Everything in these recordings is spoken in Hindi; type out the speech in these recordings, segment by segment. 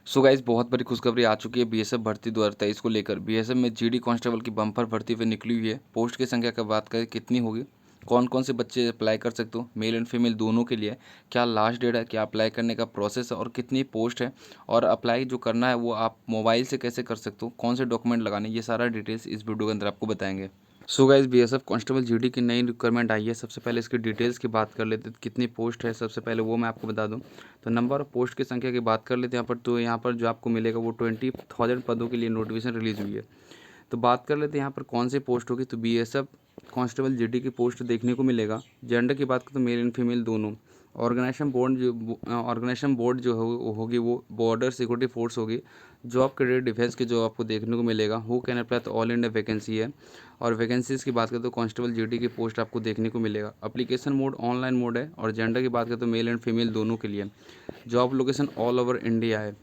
सो गाइस, बहुत बड़ी खुशखबरी आ चुकी है बीएसएफ भर्ती 2023 को लेकर। बीएसएफ में जीडी कांस्टेबल की बम्पर भर्ती हुई निकली हुई है। पोस्ट की संख्या की बात करें कितनी होगी, कौन कौन से बच्चे अप्लाई कर सकते हो, मेल एंड फीमेल दोनों के लिए, क्या लास्ट डेट है, क्या अप्लाई करने का प्रोसेस है और कितनी पोस्ट है, और अप्लाई जो करना है वो आप मोबाइल से कैसे कर सकते हो, कौन से डॉक्यूमेंट लगाने, ये सारा डिटेल्स इस वीडियो के अंदर आपको बताएंगे। So guys, BSF constable GD की नई रिक्वायरमेंट आई है। सबसे पहले इसकी डिटेल्स की बात कर लेते हैं, कितनी पोस्ट है सबसे पहले वो मैं आपको बता दूं। तो नंबर ऑफ पोस्ट की संख्या की बात कर लेते हैं यहाँ पर। तो यहाँ पर जो आपको मिलेगा वो 20,000 पदों के लिए नोटिफिकेशन रिलीज हुई है। तो बात कर लेते हैं यहाँ पर कौन सी पोस्ट होगी। तो बीएसएफ कांस्टेबल जीडी की पोस्ट देखने को मिलेगा। जेंडर की बात करें तो मेल एंड फीमेल दोनों। ऑर्गेनाइजेशन बोर्ड जो होगी वो बॉर्डर सिक्योरिटी फोर्स होगी। जॉब कैडेट डिफेंस के जो आपको देखने को मिलेगा। हु कैन अप्लाई तो ऑल इंडिया वैकेंसी है। और वैकेंसीज़ की बात करें तो कांस्टेबल जीडी की पोस्ट आपको देखने को मिलेगा। एप्लीकेशन मोड ऑनलाइन मोड है। और जेंडर की बात करें तो मेल एंड फीमेल दोनों के लिए। Job location all over India है।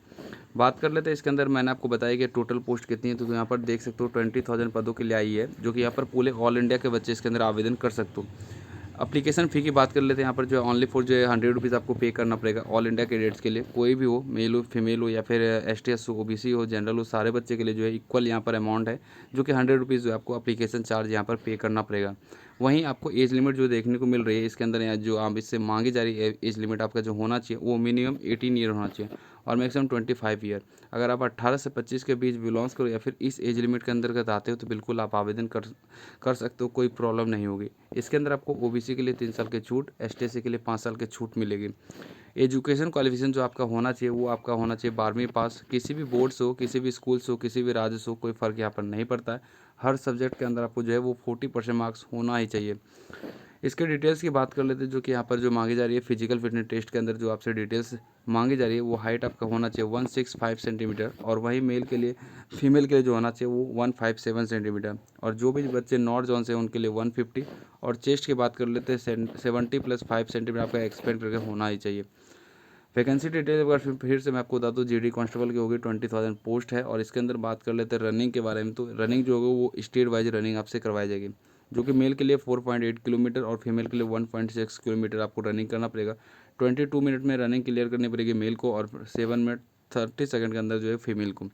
बात कर लेते हैं इसके अंदर। मैंने आपको बताया कि टोटल पोस्ट कितनी है। तो यहाँ पर देख सकते हो 20,000 पदों के लिए आई है, जो कि यहाँ पर पूरे ऑल इंडिया के बच्चे इसके अंदर आवेदन कर सकते हो। एप्लीकेशन फ़ी की बात कर लेते हैं यहाँ पर। जो है ओनली फॉर जो है 100 रुपीज़ आपको पे करना पड़ेगा ऑल इंडिया कैडेट्स के लिए। कोई भी हो, मेल हो, फीमेल हो, या फिर एसटीएस हो, ओबीसी हो, जनरल हो, सारे बच्चे के लिए जो है इक्वल यहाँ पर अमाउंट है, जो कि 100 रुपीज़ जो है आपको एप्लीकेशन चार्ज यहाँ पर पे करना पड़ेगा। वहीं आपको एज लिमिट जो देखने को मिल रही है इसके अंदर, या जो आप इससे मांगी जा रही है एज लिमिट आपका जो होना चाहिए वो मिनिमम 18 ईयर होना चाहिए और मैक्सिमम 25 ईयर। अगर आप 18 से 25 के बीच बिलोंग्स करो या फिर इस एज लिमिट के अंतर्गत आते हो तो बिल्कुल आप आवेदन कर सकते हो, कोई प्रॉब्लम नहीं होगी। इसके अंदर आपको ओबीसी के लिए 3 साल की छूट, एसटीसी के लिए 5 साल की छूट मिलेगी। एजुकेशन क्वालिफिकेशन जो आपका होना चाहिए वो आपका होना चाहिए 12वीं पास। किसी भी बोर्ड से हो, किसी भी स्कूल से हो, किसी भी राज्य से हो, कोई फ़र्क यहाँ पर नहीं पड़ता है। हर सब्जेक्ट के अंदर आपको जो है वो 40% मार्क्स होना ही चाहिए। इसके डिटेल्स की बात कर लेते हैं। जो कि यहाँ पर जो मांगी जा रही है फिजिकल फिटनेस टेस्ट के अंदर जो आपसे डिटेल्स मांगी जा रही है वो हाइट आपका होना चाहिए 165 सेंटीमीटर। और वही मेल के लिए, फीमेल के लिए जो होना चाहिए वो 157 सेंटीमीटर। और जो भी बच्चे नॉर्थ जोन से हैं उनके लिए 150। और चेस्ट की बात कर लेते हैं 70 + 5 सेंटीमीटर आपका एक्सपेंड करके होना ही चाहिए। वैकेंसी डिटेल एक बार फिर से मैं आपको बता दूँ। जीडी कांस्टेबल की होगी 20,000 पोस्ट है। और इसके अंदर बात कर लेते हैं रनिंग के बारे में। तो रनिंग जो होगी वो स्टेट वाइज रनिंग आपसे करवाई जाएगी, जो कि मेल के लिए 4.8 किलोमीटर और फीमेल के लिए 1.6 किलोमीटर आपको रनिंग करना पड़ेगा। 22 मिनट में रनिंग क्लियर करनी पड़ेगी मेल को और 7 मिनट 30 सेकंड के अंदर जो है फीमेल को।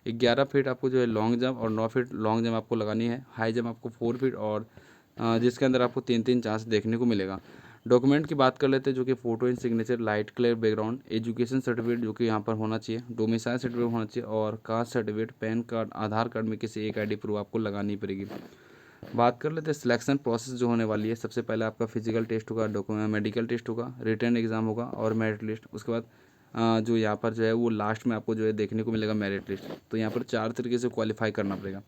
11 फीट आपको जो है लॉन्ग जंप और 9 फीट लॉन्ग जंप आपको लगानी है। हाई जंप आपको 4 फीट और जिसके अंदर आपको 3-3 चांस देखने को मिलेगा। डॉक्यूमेंट की बात कर लेते हैं, जो कि photo and signature, light clear background, education certificate जो कि यहाँ पर होना चाहिए, डोमिसाइल सर्टिफिकेट होना चाहिए और कास्ट सर्टिफिकेट, पैन कार्ड, आधार कार्ड में किसी एक आईडी प्रूफ आपको लगानी पड़ेगी। बात कर लेते हैं सिलेक्शन प्रोसेस जो होने वाली है। सबसे पहले आपका फिजिकल टेस्ट होगा, डॉक्यूमेंट मेडिकल टेस्ट होगा, रिटर्न एग्जाम होगा और मेरिट लिस्ट। उसके बाद जो यहाँ पर जो है वो लास्ट में आपको जो है देखने को मिलेगा मेरिट लिस्ट। तो यहाँ पर 4 तरीके से क्वालिफाई करना पड़ेगा।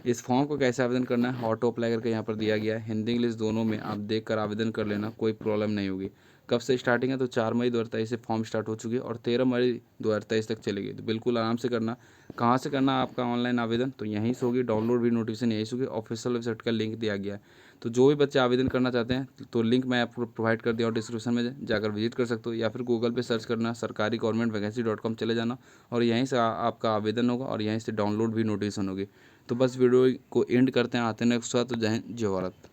इस फॉर्म को कैसे आवेदन करना है, हाउ टू अप्लाई करके यहाँ पर दिया गया है। हिंदी इंग्लिश दोनों में आप देख कर आवेदन कर लेना, कोई प्रॉब्लम नहीं होगी। कब से स्टार्टिंग है, तो 4 मई 2023 से फॉर्म स्टार्ट हो चुकी है और 13 मई 2023 तक चलेगी। तो बिल्कुल आराम से करना। कहाँ से करना है आपका ऑनलाइन आवेदन, तो यहीं से होगी। डाउनलोड भी नोटिफिकेशन यहीं से होगी। ऑफिशियल वेबसाइट का लिंक दिया गया है। तो जो भी बच्चे आवेदन करना चाहते हैं तो लिंक मैं आपको प्रोवाइड कर दिया और डिस्क्रिप्शन में जाकर विजिट कर सकते हो, या फिर गूगल पे सर्च करना सरकारी गवर्नमेंट वैकेंसी.com चले जाना और यहीं से आपका आवेदन होगा और यहीं से डाउनलोड भी नोटिफिकेशन होगी। तो बस वीडियो को एंड करते हैं, आते हैं नेक्स्ट साथ। तो जय हिंद, जय भारत।